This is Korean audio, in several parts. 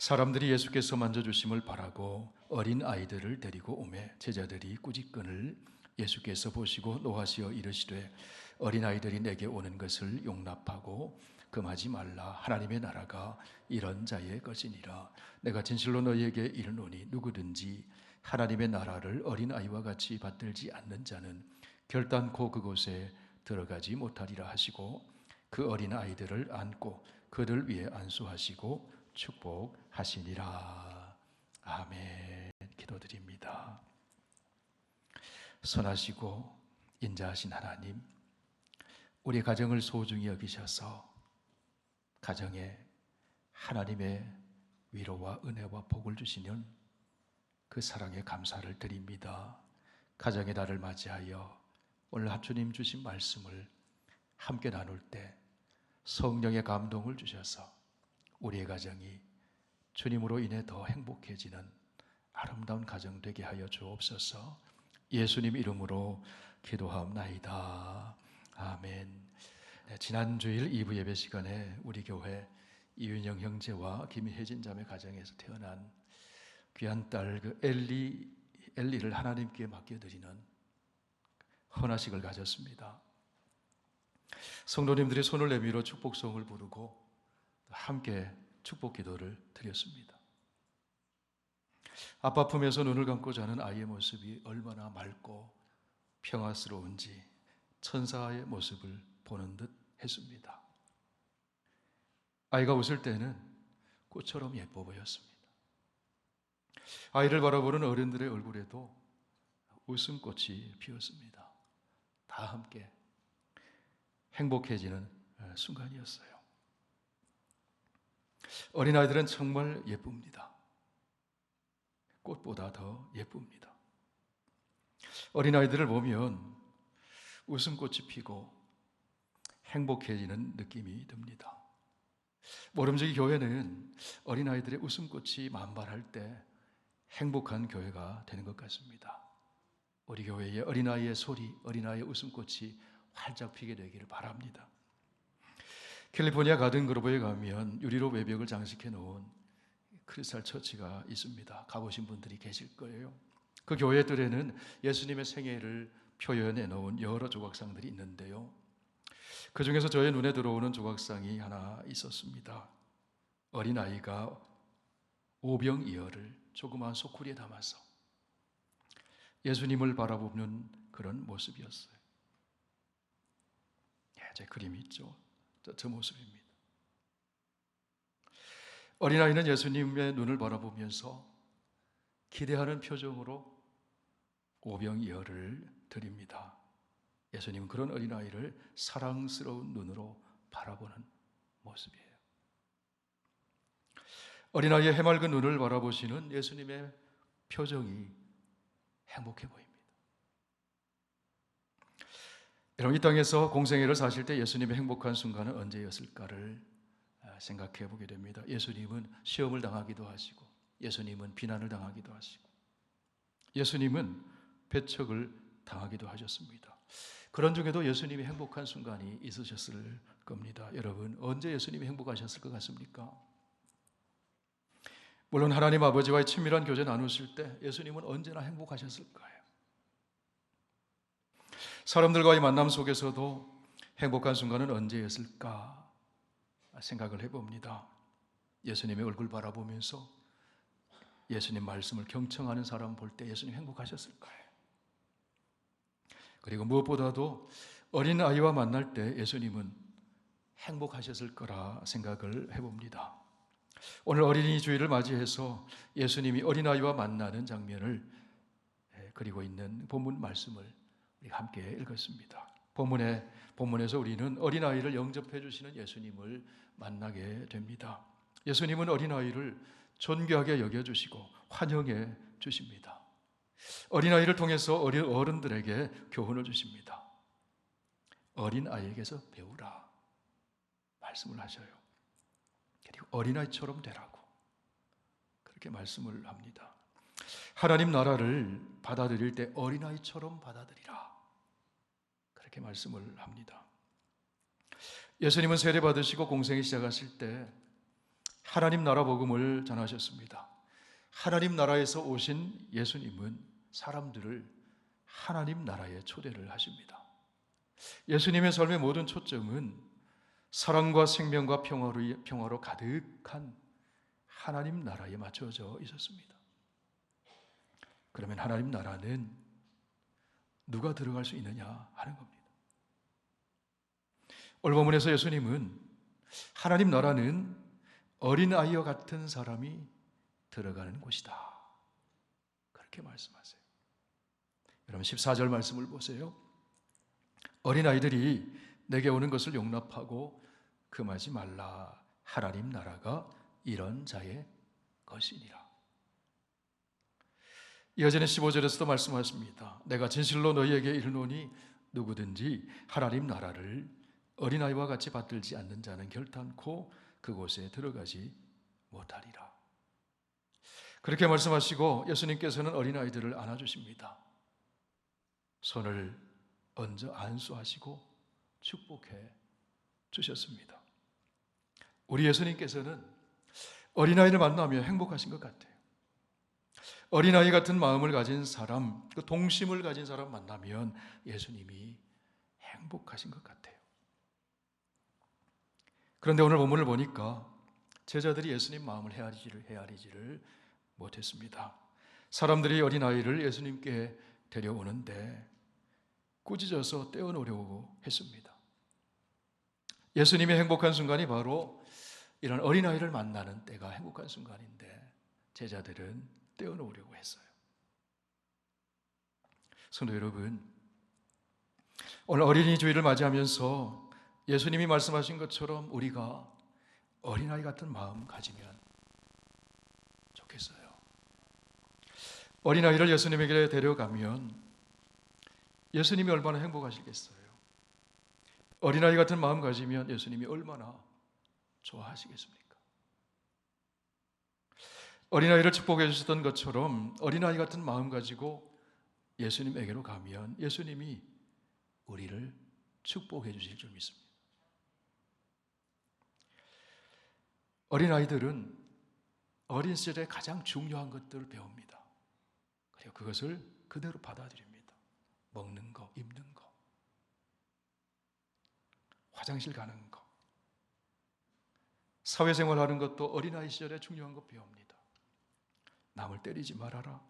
사람들이 예수께서 만져주심을 바라고 어린 아이들을 데리고 오매 제자들이 꾸짖건을 예수께서 보시고 노하시어 이르시되 어린 아이들이 내게 오는 것을 용납하고 금하지 말라. 하나님의 나라가 이런 자의 것이니라. 내가 진실로 너희에게 이르노니 누구든지 하나님의 나라를 어린 아이와 같이 받들지 않는 자는 결단코 그곳에 들어가지 못하리라 하시고 그 어린 아이들을 안고 그들 위에 안수하시고 축복하시니라. 아멘. 기도드립니다. 선하시고 인자하신 하나님, 우리 가정을 소중히 여기셔서 가정에 하나님의 위로와 은혜와 복을 주시는 그 사랑에 감사를 드립니다. 가정의 달을 맞이하여 오늘 주님 주신 말씀을 함께 나눌 때 성령의 감동을 주셔서 우리의 가정이 주님으로 인해 더 행복해지는 아름다운 가정 되게 하여 주옵소서. 예수님 이름으로 기도하옵나이다. 아멘. 지난 주일 2부 예배 시간에 우리 교회 이윤영 형제와 김혜진 자매 가정에서 태어난 귀한 딸 엘리를 하나님께 맡겨드리는 헌화식을 가졌습니다. 성도님들이 손을 내밀어 축복성을 부르고 함께 축복 기도를 드렸습니다. 아빠 품에서 눈을 감고 자는 아이의 모습이 얼마나 맑고 평화스러운지 천사의 모습을 보는 듯 했습니다. 아이가 웃을 때는 꽃처럼 예뻐 보였습니다. 아이를 바라보는 어른들의 얼굴에도 웃음꽃이 피었습니다. 다 함께 행복해지는 순간이었어요. 어린아이들은 정말 예쁩니다. 꽃보다 더 예쁩니다. 어린아이들을 보면 웃음꽃이 피고 행복해지는 느낌이 듭니다. 모름지기 교회는 어린아이들의 웃음꽃이 만발할 때 행복한 교회가 되는 것 같습니다. 우리 교회의 어린아이의 소리, 어린아이의 웃음꽃이 활짝 피게 되기를 바랍니다. 캘리포니아 가든그로브에 가면 유리로 외벽을 장식해 놓은 크리스탈 처치가 있습니다. 가보신 분들이 계실 거예요. 그 교회 뜰에는 예수님의 생애를 표현해 놓은 여러 조각상들이 있는데요. 그 중에서 저의 눈에 들어오는 조각상이 하나 있었습니다. 어린아이가 오병이어를 조그마한 소쿠리에 담아서 예수님을 바라보는 그런 모습이었어요. 제 그림이 있죠. 저 모습입니다. 어린아이는 예수님의 눈을 바라보면서 기대하는 표정으로 오병이어를 드립니다. 예수님은 그런 어린아이를 사랑스러운 눈으로 바라보는 모습이에요. 어린아이의 해맑은 눈을 바라보시는 예수님의 표정이 행복해 보입니다. 여러분, 이 땅에서 공생애를 사실 때 예수님의 행복한 순간은 언제였을까를 생각해 보게 됩니다. 예수님은 시험을 당하기도 하시고, 예수님은 비난을 당하기도 하시고, 예수님은 배척을 당하기도 하셨습니다. 그런 중에도 예수님이 행복한 순간이 있으셨을 겁니다. 여러분, 언제 예수님이 행복하셨을 것 같습니까? 물론 하나님 아버지와의 친밀한 교제 나누실 때 예수님은 언제나 행복하셨을 거예요. 사람들과의 만남 속에서도 행복한 순간은 언제였을까 생각을 해봅니다. 예수님의 얼굴 바라보면서 예수님 말씀을 경청하는 사람 볼 때 예수님 행복하셨을 거예요. 그리고 무엇보다도 어린아이와 만날 때 예수님은 행복하셨을 거라 생각을 해봅니다. 오늘 어린이 주일을 맞이해서 예수님이 어린아이와 만나는 장면을 그리고 있는 본문 말씀을 우리가 함께 읽었습니다. 본문에서 우리는 어린아이를 영접해 주시는 예수님을 만나게 됩니다. 예수님은 어린아이를 존귀하게 여겨주시고 환영해 주십니다. 어린아이를 통해서 어른들에게 교훈을 주십니다. 어린아이에게서 배우라 말씀을 하셔요. 그리고 어린아이처럼 되라고 그렇게 말씀을 합니다. 하나님 나라를 받아들일 때 어린아이처럼 받아들이라 그렇게 말씀을 합니다. 예수님은 세례받으시고 공생이 시작하실 때 하나님 나라 복음을 전하셨습니다. 하나님 나라에서 오신 예수님은 사람들을 하나님 나라에 초대를 하십니다. 예수님의 삶의 모든 초점은 사랑과 생명과 평화로 가득한 하나님 나라에 맞춰져 있었습니다. 그러면 하나님 나라는 누가 들어갈 수 있느냐 하는 겁니다. 오늘 본문에서 예수님은 하나님 나라는 어린아이와 같은 사람이 들어가는 곳이다, 그렇게 말씀하세요. 여러분 14절 말씀을 보세요. 어린아이들이 내게 오는 것을 용납하고 금하지 말라. 하나님 나라가 이런 자의 것이니라. 이어지는 15절에서도 말씀하십니다. 내가 진실로 너희에게 이르노니 누구든지 하나님 나라를 어린아이와 같이 받들지 않는 자는 결단코 그곳에 들어가지 못하리라. 그렇게 말씀하시고 예수님께서는 어린아이들을 안아주십니다. 손을 얹어 안수하시고 축복해 주셨습니다. 우리 예수님께서는 어린아이를 만나며 행복하신 것 같아요. 어린아이 같은 마음을 가진 사람, 그 동심을 가진 사람 만나면 예수님이 행복하신 것 같아요. 그런데 오늘 본문을 보니까 제자들이 예수님 마음을 헤아리지를 못했습니다. 사람들이 어린아이를 예수님께 데려오는데 꾸짖어서 떼어놓으려고 했습니다. 예수님의 행복한 순간이 바로 이런 어린아이를 만나는 때가 행복한 순간인데 제자들은 떼어놓으려고 했어요. 성도 여러분, 오늘 어린이 주일을 맞이하면서 예수님이 말씀하신 것처럼 우리가 어린아이 같은 마음 가지면 좋겠어요. 어린아이를 예수님에게 데려가면 예수님이 얼마나 행복하시겠어요. 어린아이 같은 마음 가지면 예수님이 얼마나 좋아하시겠습니까? 어린아이를 축복해 주셨던 것처럼 어린아이 같은 마음 가지고 예수님에게로 가면 예수님이 우리를 축복해 주실 줄 믿습니다. 어린아이들은 어린 시절에 가장 중요한 것들을 배웁니다. 그리고 그것을 그대로 받아들입니다. 먹는 거, 입는 거, 화장실 가는 거, 사회생활하는 것도 어린아이 시절에 중요한 것 배웁니다. 남을 때리지 말아라.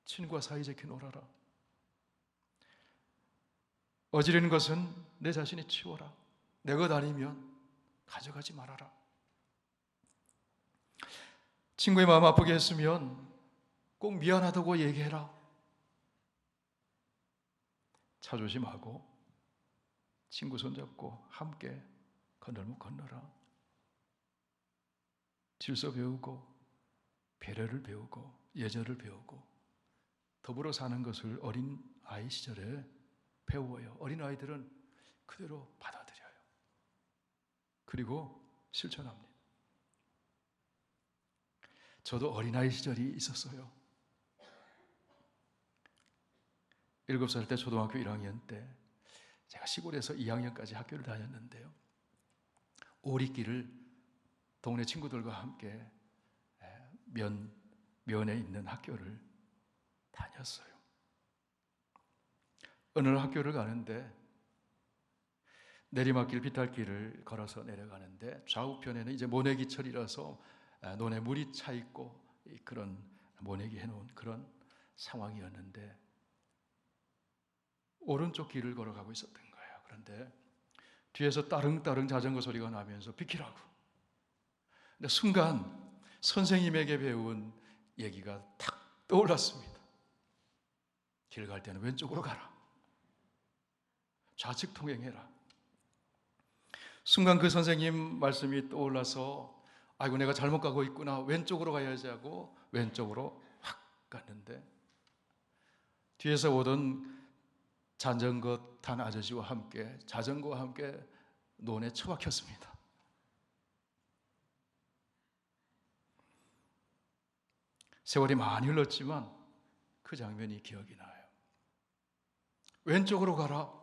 친구와 사이좋게 놀아라. 어지르는 것은 내 자신이 치워라. 내 것 아니면 가져가지 말아라. 친구의 마음 아프게 했으면 꼭 미안하다고 얘기해라. 차 조심하고 친구 손잡고 함께 건널목 건너라. 질서 배우고 배려를 배우고 예절을 배우고 더불어 사는 것을 어린 아이 시절에 배워요. 어린 아이들은 그대로 받아들여요. 그리고 실천합니다. 저도 어린아이 시절이 있었어요. 7살 때 초등학교 1학년 때 제가 시골에서 2학년까지 학교를 다녔는데요. 오리길을 동네 친구들과 함께 면에 있는 학교를 다녔어요. 어느 날 학교를 가는데 내리막길 비탈길을 걸어서 내려가는데 좌우편에는 이제 모내기철이라서 논에 물이 차 있고 그런 모내기 해놓은 그런 상황이었는데 오른쪽 길을 걸어가고 있었던 거예요. 그런데 뒤에서 따릉따릉 자전거 소리가 나면서 비키라고. 근데 순간 선생님에게 배운 얘기가 탁 떠올랐습니다. 길 갈 때는 왼쪽으로 가라. 좌측 통행해라. 순간 그 선생님 말씀이 떠올라서 아이고 내가 잘못 가고 있구나. 왼쪽으로 가야지 하고 왼쪽으로 확 갔는데 뒤에서 오던 자전거 탄 아저씨와 함께 자전거와 함께 논에 처박혔습니다. 세월이 많이 흘렀지만 그 장면이 기억이 나요. 왼쪽으로 가라.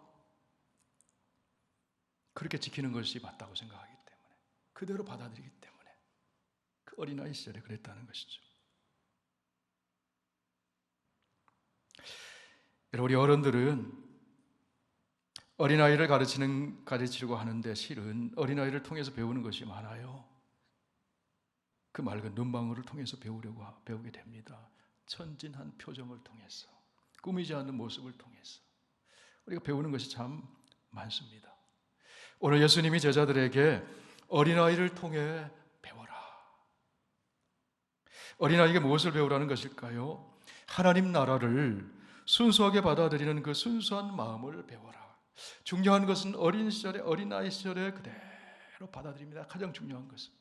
그렇게 지키는 것이 맞다고 생각하기 때문에 그대로 받아들이기 때문에 그 어린아이 시절에 그랬다는 것이죠. 우리 어른들은 어린아이를 가르치려고 하는데 실은 어린아이를 통해서 배우는 것이 많아요. 그 맑은 눈망울을 통해서 배우게 됩니다. 천진한 표정을 통해서, 꾸미지 않는 모습을 통해서 우리가 배우는 것이 참 많습니다. 오늘 예수님이 제자들에게 어린아이를 통해 배워라. 어린아이에게 무엇을 배우라는 것일까요? 하나님 나라를 순수하게 받아들이는 그 순수한 마음을 배워라. 중요한 것은 어린아이 시절에 그대로 받아들입니다. 가장 중요한 것은.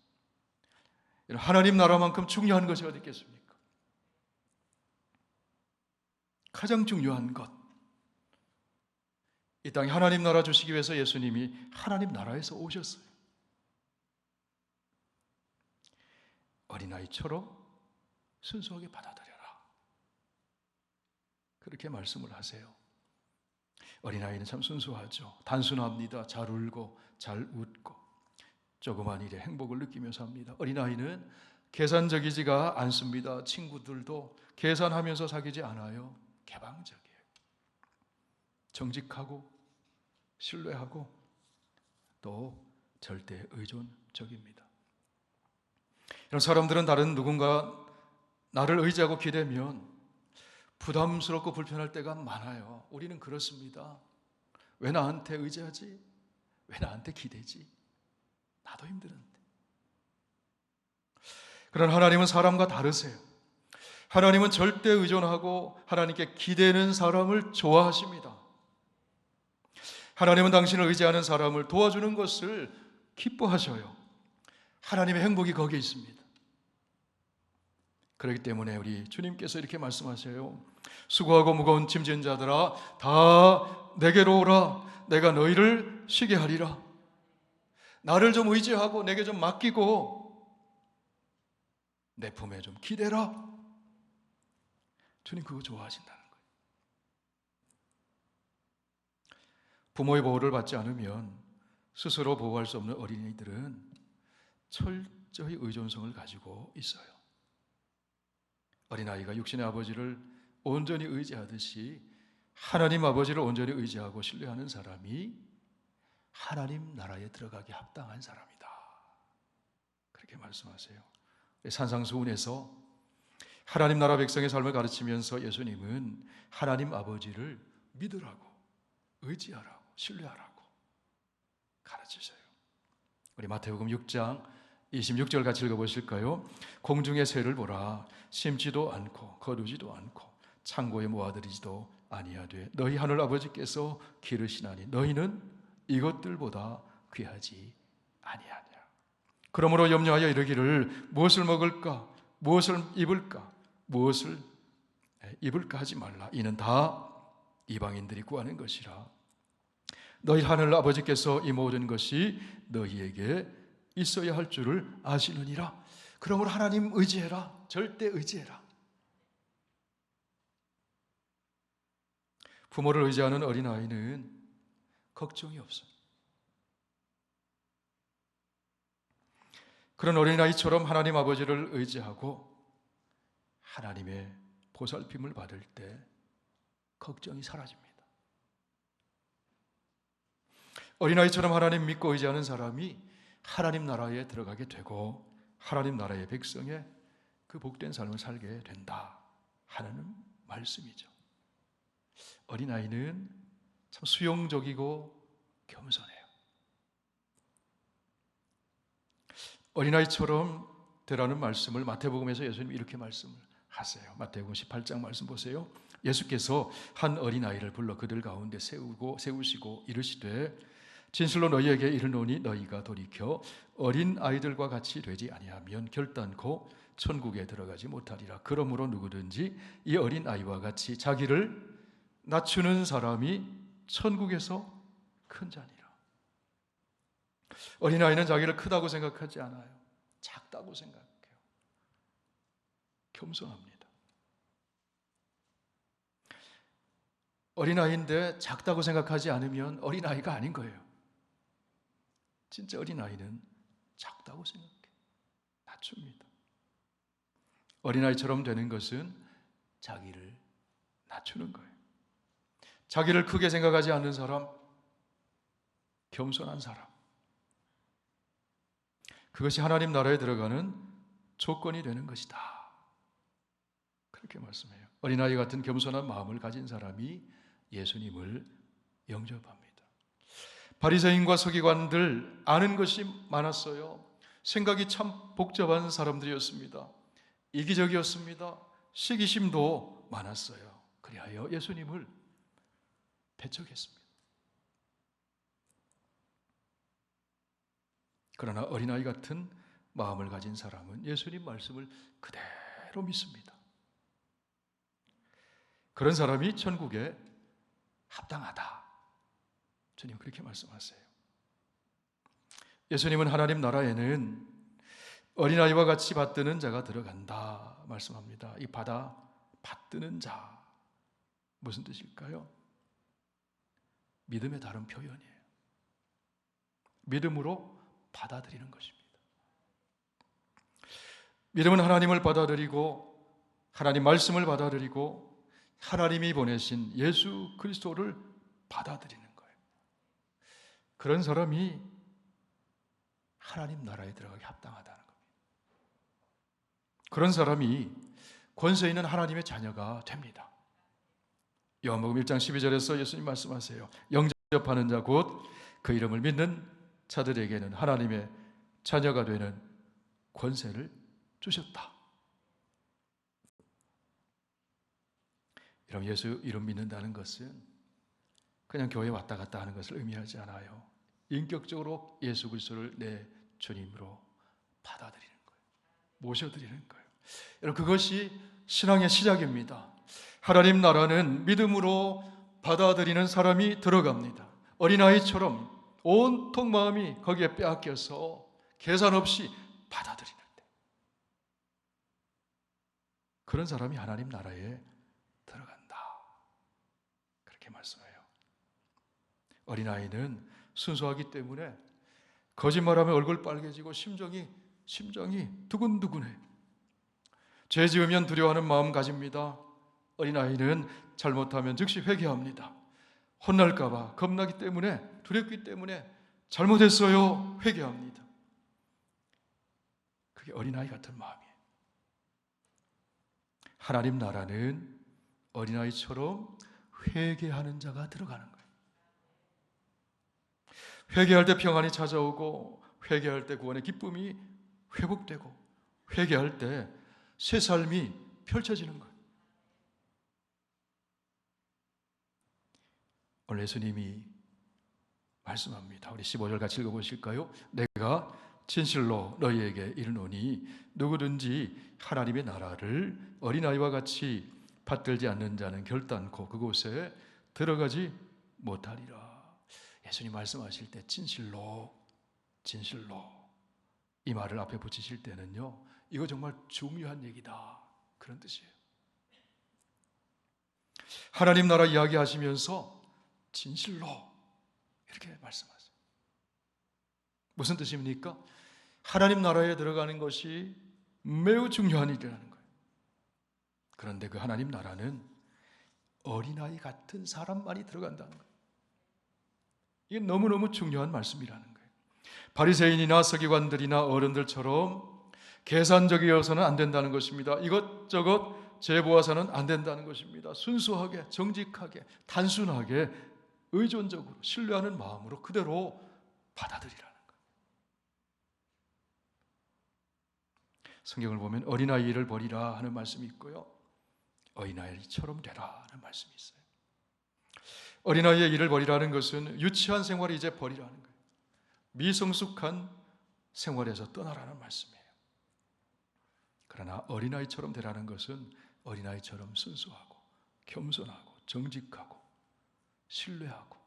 하나님 나라만큼 중요한 것이 어디 있겠습니까? 가장 중요한 것. 이 땅에 하나님 나라 주시기 위해서 예수님이 하나님 나라에서 오셨어요. 어린아이처럼 순수하게 받아들여라. 그렇게 말씀을 하세요. 어린아이는 참 순수하죠. 단순합니다. 잘 울고 잘 웃고 조그만 일에 행복을 느끼며 삽니다. 어린아이는 계산적이지가 않습니다. 친구들도 계산하면서 사귀지 않아요. 개방적이에요. 정직하고 신뢰하고 또 절대 의존적입니다. 이런 사람들은 다른 누군가 나를 의지하고 기대면 부담스럽고 불편할 때가 많아요. 우리는 그렇습니다. 왜 나한테 의지하지? 왜 나한테 기대지? 나도 힘드는데. 그러나 하나님은 사람과 다르세요. 하나님은 절대 의존하고 하나님께 기대는 사람을 좋아하십니다. 하나님은 당신을 의지하는 사람을 도와주는 것을 기뻐하셔요. 하나님의 행복이 거기에 있습니다. 그렇기 때문에 우리 주님께서 이렇게 말씀하세요. 수고하고 무거운 짐진 자들아 다 내게로 오라. 내가 너희를 쉬게 하리라. 나를 좀 의지하고 내게 좀 맡기고 내 품에 좀 기대라. 주님 그거 좋아하신다는 거예요. 부모의 보호를 받지 않으면 스스로 보호할 수 없는 어린이들은 철저히 의존성을 가지고 있어요. 어린아이가 육신의 아버지를 온전히 의지하듯이 하나님 아버지를 온전히 의지하고 신뢰하는 사람이 하나님 나라에 들어가기 합당한 사람이다. 그렇게 말씀하세요. 산상수훈에서 하나님 나라 백성의 삶을 가르치면서 예수님은 하나님 아버지를 믿으라고, 의지하라고, 신뢰하라고 가르치세요. 우리 마태복음 6장 26절 같이 읽어보실까요? 공중의 새를 보라. 심지도 않고 거두지도 않고 창고에 모아들이지도 아니하되 너희 하늘 아버지께서 기르시나니 너희는 이것들보다 귀하지 아니하냐. 그러므로 염려하여 이르기를 무엇을 먹을까, 무엇을 입을까, 무엇을 입을까 하지 말라. 이는 다 이방인들이 구하는 것이라. 너희 하늘 아버지께서 이 모든 것이 너희에게 있어야 할 줄을 아시느니라. 그러므로 하나님 의지해라. 절대 의지해라. 부모를 의지하는 어린아이는 걱정이 없어요. 그런 어린아이처럼 하나님 아버지를 의지하고 하나님의 보살핌을 받을 때 걱정이 사라집니다. 어린아이처럼 하나님 믿고 의지하는 사람이 하나님 나라에 들어가게 되고 하나님 나라의 백성의 그 복된 삶을 살게 된다 하는 말씀이죠. 어린아이는 참 수용적이고 겸손해요. 어린아이처럼 되라는 말씀을 마태복음에서 예수님이 이렇게 말씀을 하세요. 마태복음 18장 말씀 보세요. 예수께서 한 어린아이를 불러 그들 가운데 세우시고 이르시되 진실로 너희에게 이르노니 너희가 돌이켜 어린 아이들과 같이 되지 아니하면 결단코 천국에 들어가지 못하리라. 그러므로 누구든지 이 어린 아이와 같이 자기를 낮추는 사람이 천국에서 큰 자니라. 어린아이는 자기를 크다고 생각하지 않아요. 작다고 생각해요. 겸손합니다. 어린아이인데 작다고 생각하지 않으면 어린아이가 아닌 거예요. 진짜 어린아이는 작다고 생각해요. 낮춥니다. 어린아이처럼 되는 것은 자기를 낮추는 거예요. 자기를 크게 생각하지 않는 사람, 겸손한 사람, 그것이 하나님 나라에 들어가는 조건이 되는 것이다. 그렇게 말씀해요. 어린아이 같은 겸손한 마음을 가진 사람이 예수님을 영접합니다. 바리새인과 서기관들 아는 것이 많았어요. 생각이 참 복잡한 사람들이었습니다. 이기적이었습니다. 시기심도 많았어요. 그리하여 예수님을 배척했습니다. 그러나 어린아이 같은 마음을 가진 사람은 예수님 말씀을 그대로 믿습니다. 그런 사람이 천국에 합당하다. 주님 그렇게 말씀하세요. 예수님은 하나님 나라에는 어린아이와 같이 받드는 자가 들어간다 말씀합니다. 이 받드는 자 무슨 뜻일까요? 믿음의 다른 표현이에요. 믿음으로 받아들이는 것입니다. 믿음은 하나님을 받아들이고 하나님 말씀을 받아들이고 하나님이 보내신 예수 그리스도를 받아들이는 거예요. 그런 사람이 하나님 나라에 들어가기 합당하다는 겁니다. 그런 사람이 권세 있는 하나님의 자녀가 됩니다. 요한복음 1장 12절에서 예수님 말씀하세요. 영접하는 자 곧 그 이름을 믿는 자들에게는 하나님의 자녀가 되는 권세를 주셨다. 여러분, 예수 이름 믿는다는 것은 그냥 교회 왔다 갔다 하는 것을 의미하지 않아요. 인격적으로 예수 그리스도를 내 주님으로 받아들이는 거예요. 모셔드리는 거예요. 여러분, 그것이 신앙의 시작입니다. 하나님 나라는 믿음으로 받아들이는 사람이 들어갑니다. 어린아이처럼 온통 마음이 거기에 빼앗겨서 계산 없이 받아들이는 데, 그런 사람이 하나님 나라에 들어간다. 그렇게 말씀해요. 어린아이는 순수하기 때문에 거짓말하면 얼굴 빨개지고 심정이 두근두근해. 죄 지으면 두려워하는 마음 가집니다. 어린아이는 잘못하면 즉시 회개합니다. 혼날까 봐 겁나기 때문에, 두렵기 때문에 잘못했어요, 회개합니다. 그게 어린아이 같은 마음이에요. 하나님 나라는 어린아이처럼 회개하는 자가 들어가는 거예요. 회개할 때 평안이 찾아오고, 회개할 때 구원의 기쁨이 회복되고, 회개할 때 새 삶이 펼쳐지는 거예요. 오늘 예수님이 말씀합니다. 우리 15절 같이 읽어보실까요? 내가 진실로 너희에게 이르노니 누구든지 하나님의 나라를 어린아이와 같이 받들지 않는 자는 결단코 그곳에 들어가지 못하리라. 예수님 말씀하실 때 진실로 이 말을 앞에 붙이실 때는요, 이거 정말 중요한 얘기다, 그런 뜻이에요. 하나님 나라 이야기하시면서 진실로 이렇게 말씀하세요. 무슨 뜻입니까? 하나님 나라에 들어가는 것이 매우 중요한 일이라는 거예요. 그런데 그 하나님 나라는 어린아이 같은 사람만이 들어간다는 거예요. 이게 너무너무 중요한 말씀이라는 거예요. 바리새인이나 서기관들이나 어른들처럼 계산적이어서는 안 된다는 것입니다. 이것저것 제보해서는 안 된다는 것입니다. 순수하게, 정직하게, 단순하게, 의존적으로, 신뢰하는 마음으로 그대로 받아들이라는 거예요. 성경을 보면 어린아이를 버리라 하는 말씀이 있고요, 어린아이처럼 되라 하는 말씀이 있어요. 어린아이의 일을 버리라는 것은 유치한 생활을 이제 버리라는 거예요. 미성숙한 생활에서 떠나라는 말씀이에요. 그러나 어린아이처럼 되라는 것은 어린아이처럼 순수하고 겸손하고 정직하고 신뢰하고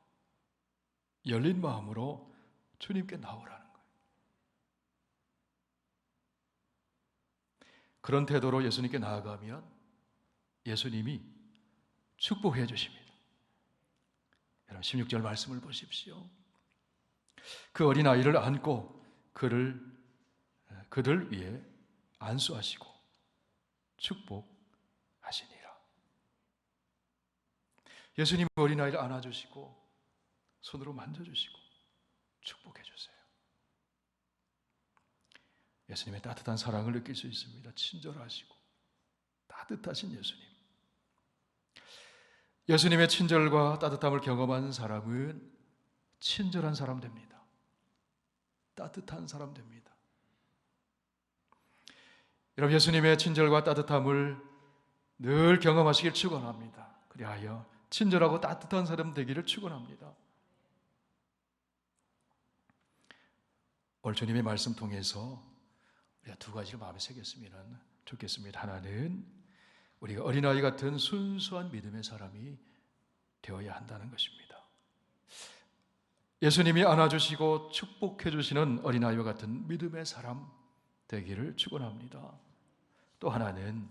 열린 마음으로 주님께 나오라는 거예요. 그런 태도로 예수님께 나아가면 예수님이 축복해 주십니다. 여러분, 16절 말씀을 보십시오. 그 어린아이를 안고 그들 위에 안수하시고 축복하시니라. 예수님 어린아이를 안아주시고 손으로 만져주시고 축복해 주세요. 예수님의 따뜻한 사랑을 느낄 수 있습니다. 친절하시고 따뜻하신 예수님. 예수님의 친절과 따뜻함을 경험한 사람은 친절한 사람 됩니다. 따뜻한 사람 됩니다. 여러분, 예수님의 친절과 따뜻함을 늘 경험하시길 축원합니다. 그리하여 친절하고 따뜻한 사람 되기를 축원합니다. 오늘 주님의 말씀 통해서 우리가 두 가지를 마음에 새겼으면 좋겠습니다. 하나는 우리가 어린아이 같은 순수한 믿음의 사람이 되어야 한다는 것입니다. 예수님이 안아주시고 축복해 주시는 어린아이와 같은 믿음의 사람 되기를 축원합니다. 또 하나는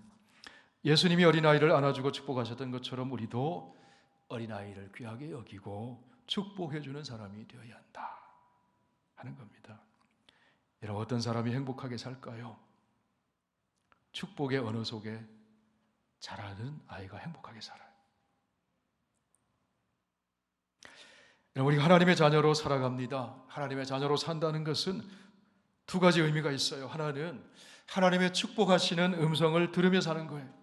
예수님이 어린아이를 안아주고 축복하셨던 것처럼 우리도 어린아이를 귀하게 여기고 축복해 주는 사람이 되어야 한다 하는 겁니다. 여러분, 어떤 사람이 행복하게 살까요? 축복의 언어 속에 자라는 아이가 행복하게 살아요. 여러분, 우리가 하나님의 자녀로 살아갑니다. 하나님의 자녀로 산다는 것은 두 가지 의미가 있어요. 하나는 하나님의 축복하시는 음성을 들으며 사는 거예요.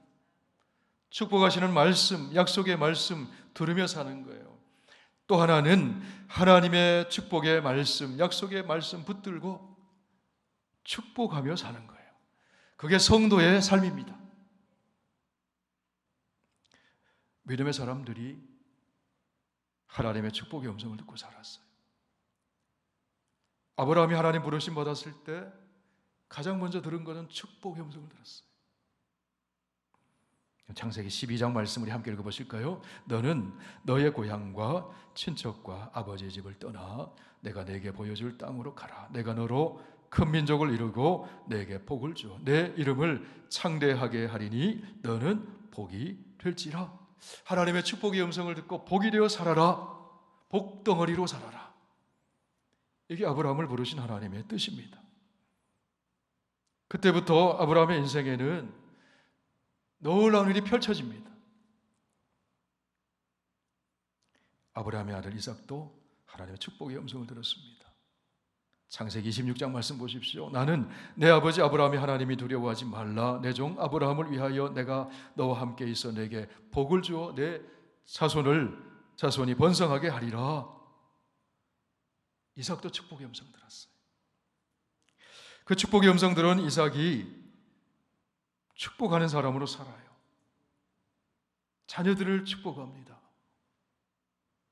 축복하시는 말씀, 약속의 말씀 들으며 사는 거예요. 또 하나는 하나님의 축복의 말씀, 약속의 말씀 붙들고 축복하며 사는 거예요. 그게 성도의 삶입니다. 믿음의 사람들이 하나님의 축복의 음성을 듣고 살았어요. 아브라함이 하나님 부르심 받았을 때 가장 먼저 들은 것은 축복의 음성을 들었어요. 창세기 12장 말씀 우리 함께 읽어보실까요? 너는 너의 고향과 친척과 아버지의 집을 떠나 내가 내게 보여줄 땅으로 가라. 내가 너로 큰 민족을 이루고 내게 복을 주어 내 이름을 창대하게 하리니 너는 복이 될지라. 하나님의 축복의 음성을 듣고 복이 되어 살아라. 복덩어리로 살아라. 이게 아브라함을 부르신 하나님의 뜻입니다. 그때부터 아브라함의 인생에는 놀라운 일이 펼쳐집니다. 아브라함의 아들 이삭도 하나님의 축복의 음성을 들었습니다. 창세기 26장 말씀 보십시오. 나는 내 아버지 아브라함이 하나님이 두려워하지 말라. 내 종 아브라함을 위하여 내가 너와 함께 있어 내게 복을 주어 내 자손이 번성하게 하리라. 이삭도 축복의 음성 들었어요. 그 축복의 음성 들은 이삭이 축복하는 사람으로 살아요. 자녀들을 축복합니다.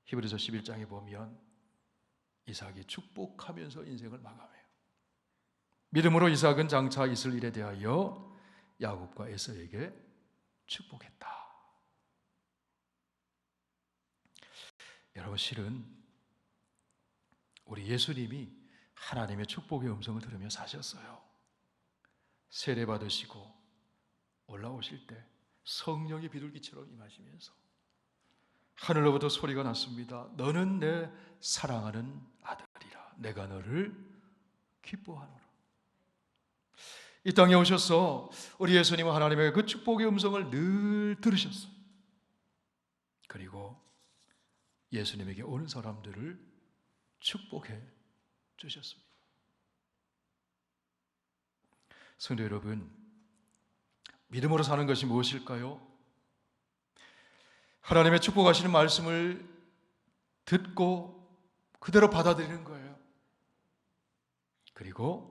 히브리서 11장에 보면 이삭이 축복하면서 인생을 마감해요. 믿음으로 이삭은 장차 있을 일에 대하여 야곱과 에서에게 축복했다. 여러분, 실은 우리 예수님이 하나님의 축복의 음성을 들으며 사셨어요. 세례 받으시고 올라오실 때 성령이 비둘기처럼 임하시면서 하늘로부터 소리가 났습니다. 너는 내 사랑하는 아들이라. 내가 너를 기뻐하노라. 이 땅에 오셔서 우리 예수님은 하나님의 그 축복의 음성을 늘 들으셨어요. 그리고 예수님에게 오는 사람들을 축복해 주셨습니다. 성도 여러분, 믿음으로 사는 것이 무엇일까요? 하나님의 축복하시는 말씀을 듣고 그대로 받아들이는 거예요. 그리고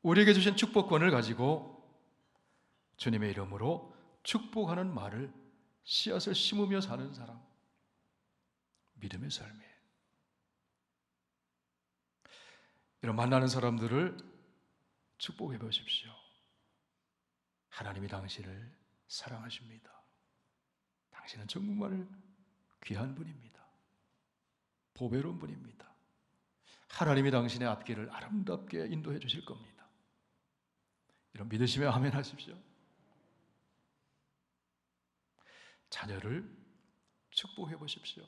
우리에게 주신 축복권을 가지고 주님의 이름으로 축복하는 말을 씨앗을 심으며 사는 사람, 믿음의 삶이에요. 이런 만나는 사람들을 축복해 보십시오. 하나님이 당신을 사랑하십니다. 당신은 정말 귀한 분입니다. 보배로운 분입니다. 하나님이 당신의 앞길을 아름답게 인도해 주실 겁니다. 이런 믿으시면 아멘 하십시오. 자녀를 축복해 보십시오.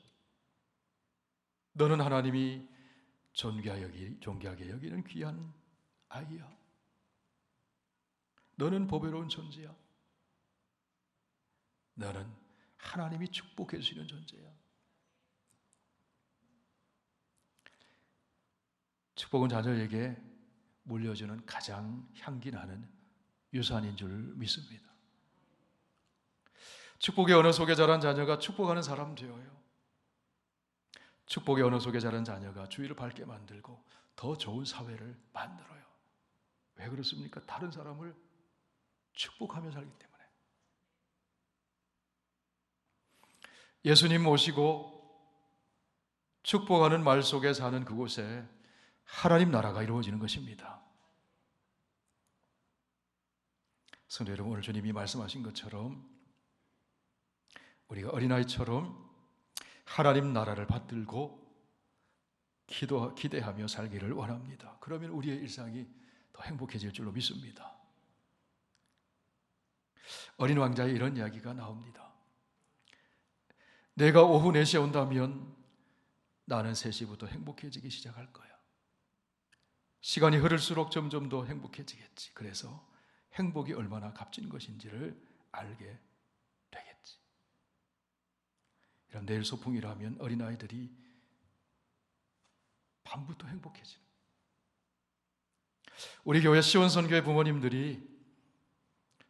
너는 하나님이 존귀하게 여기는 귀한 아이야. 너는 보배로운 존재야. 너는 하나님이 축복해 주시는 존재야. 축복은 자녀에게 물려주는 가장 향기나는 유산인 줄 믿습니다. 축복의 언어 속에 자란 자녀가 축복하는 사람 되어요. 축복의 언어 속에 자란 자녀가 주위를 밝게 만들고 더 좋은 사회를 만들어요. 왜 그렇습니까? 다른 사람을 축복하며 살기 때문에. 예수님 모시고 축복하는 말 속에 사는 그곳에 하나님 나라가 이루어지는 것입니다. 성도 여러분, 오늘 주님이 말씀하신 것처럼 우리가 어린아이처럼 하나님 나라를 받들고 기대하며 살기를 원합니다. 그러면 우리의 일상이 더 행복해질 줄로 믿습니다. 어린 왕자의 이런 이야기가 나옵니다. 내가 오후 4시에 온다면 나는 3시부터 행복해지기 시작할 거야. 시간이 흐를수록 점점 더 행복해지겠지. 그래서 행복이 얼마나 값진 것인지를 알게 되겠지. 이런 내일 소풍이라면 어린아이들이 밤부터 행복해지는. 우리 교회 시온선교회 부모님들이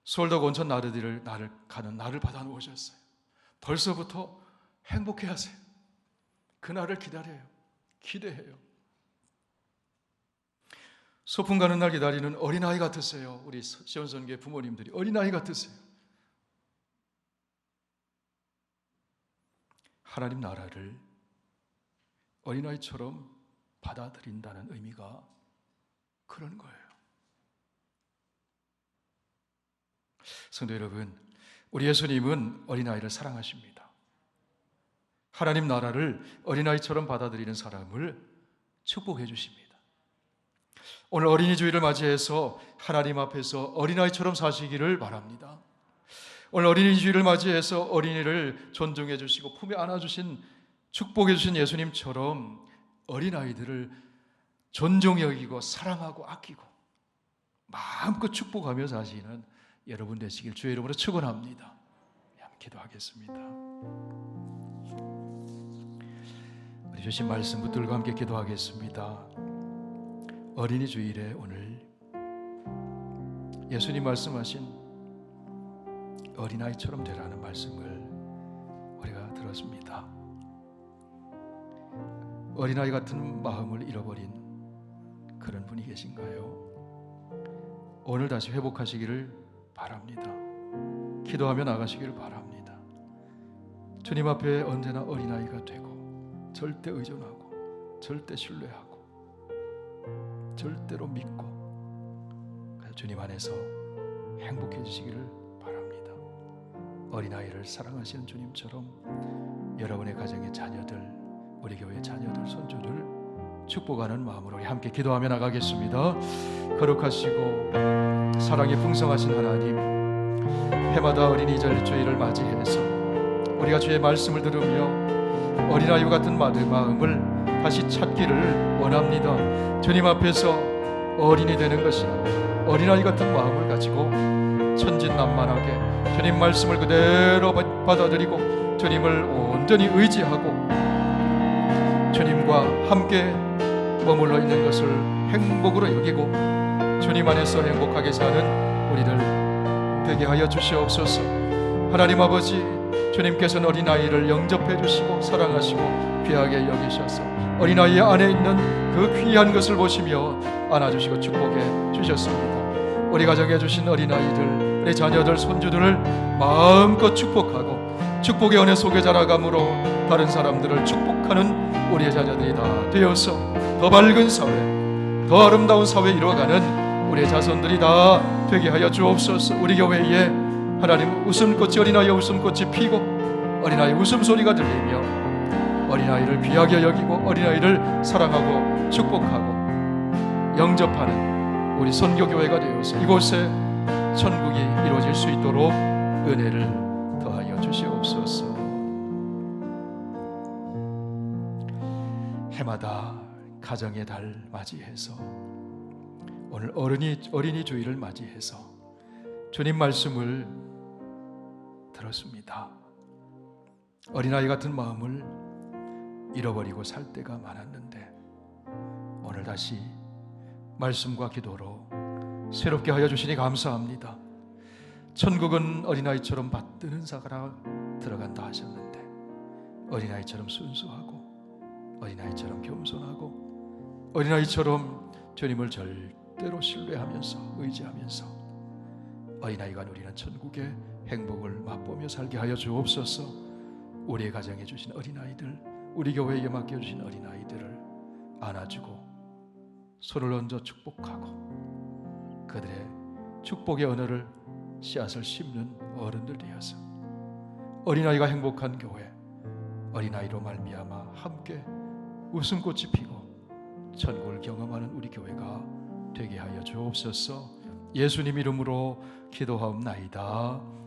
수월덕 온천 나들이를 가는 날을 받아 놓으셨어요. 벌써부터 행복해하세요. 그날을 기다려요. 기대해요. 소풍 가는 날 기다리는 어린아이 같으세요. 우리 시온선교회 부모님들이 어린아이 같으세요. 하나님 나라를 어린아이처럼 받아들인다는 의미가 그런 거예요. 성도 여러분, 우리 예수님은 어린아이를 사랑하십니다. 하나님 나라를 어린아이처럼 받아들이는 사람을 축복해 주십니다. 오늘 어린이 주일을 맞이해서 하나님 앞에서 어린아이처럼 사시기를 바랍니다. 오늘 어린이 주일을 맞이해서 어린이를 존중해 주시고 품에 안아주신 축복해 주신 예수님처럼 어린아이들을 존중히 여기고 사랑하고 아끼고 마음껏 축복하며 사시는 여러분 되시길 주의 이름으로 축원합니다. 함께 기도하겠습니다. 우리 주신 말씀 붙들고 함께 기도하겠습니다. 어린이 주일에 오늘 예수님 말씀하신 어린아이처럼 되라는 말씀을 우리가 들었습니다. 어린아이 같은 마음을 잃어버린 그런 분이 계신가요? 오늘 다시 회복하시기를 바랍니다. 기도하며 나가시기를 바랍니다. 주님 앞에 언제나 어린아이가 되고 절대 의존하고 절대 신뢰하고 절대로 믿고 주님 안에서 행복해지시기를 바랍니다. 어린아이를 사랑하시는 주님처럼 여러분의 가정의 자녀들, 우리 교회 자녀들, 손주들 축복하는 마음으로 우리 함께 기도하며 나가겠습니다. 거룩하시고 사랑이 풍성하신 하나님, 해마다 어린이절 주일을 맞이해서 우리가 주의 말씀을 들으며 어린아이와 같은 마음을 다시 찾기를 원합니다. 주님 앞에서 어린이 되는 것이 어린아이 같은 마음을 가지고 천진난만하게 주님 말씀을 그대로 받아들이고 주님을 온전히 의지하고 주님과 함께 머물러 있는 것을 행복으로 여기고 주님 안에서 행복하게 사는 우리들 되게 하여 주시옵소서. 하나님 아버지, 주님께서는 어린아이를 영접해 주시고 사랑하시고 귀하게 여기셔서 어린아이 안에 있는 그 귀한 것을 보시며 안아주시고 축복해 주셨습니다. 우리 가정에 주신 어린아이들, 우리 자녀들, 손주들을 마음껏 축복하고 축복의 은혜 속에 자라감으로 다른 사람들을 축복하는 우리의 자녀들이 다 되어서 더 밝은 사회, 더 아름다운 사회 이루어가는 우리의 자손들이 다 되게 하여 주옵소서. 우리 교회에 하나님 웃음꽃이 어린아이의 웃음꽃이 피고 어린아이의 웃음소리가 들리며 어린아이를 귀하게 여기고 어린아이를 사랑하고 축복하고 영접하는 우리 선교교회가 되어서 이곳에 천국이 이루어질 수 있도록 은혜를 더하여 주시옵소서. 해마다 가정의 달 맞이해서 오늘 어린이 주일을 맞이해서 주님 말씀을 그렇습니다. 어린아이 같은 마음을 잃어버리고 살 때가 많았는데 오늘 다시 말씀과 기도로 새롭게 하여 주시니 감사합니다. 천국은 어린아이처럼 받드는 자가 들어간다 하셨는데 어린아이처럼 순수하고 어린아이처럼 겸손하고 어린아이처럼 주님을 절대로 신뢰하면서 의지하면서 어린아이가 누리는 천국의 행복을 맛보며 살게 하여 주옵소서. 우리의 가정에 주신 어린아이들, 우리 교회에 맡겨주신 어린아이들을 안아주고 손을 얹어 축복하고 그들의 축복의 언어를 씨앗을 심는 어른들 되어서 어린아이가 행복한 교회, 어린아이로 말미암아 함께 웃음꽃이 피고 천국을 경험하는 우리 교회가 되게 하여 주옵소서. 예수님 이름으로 기도하옵나이다.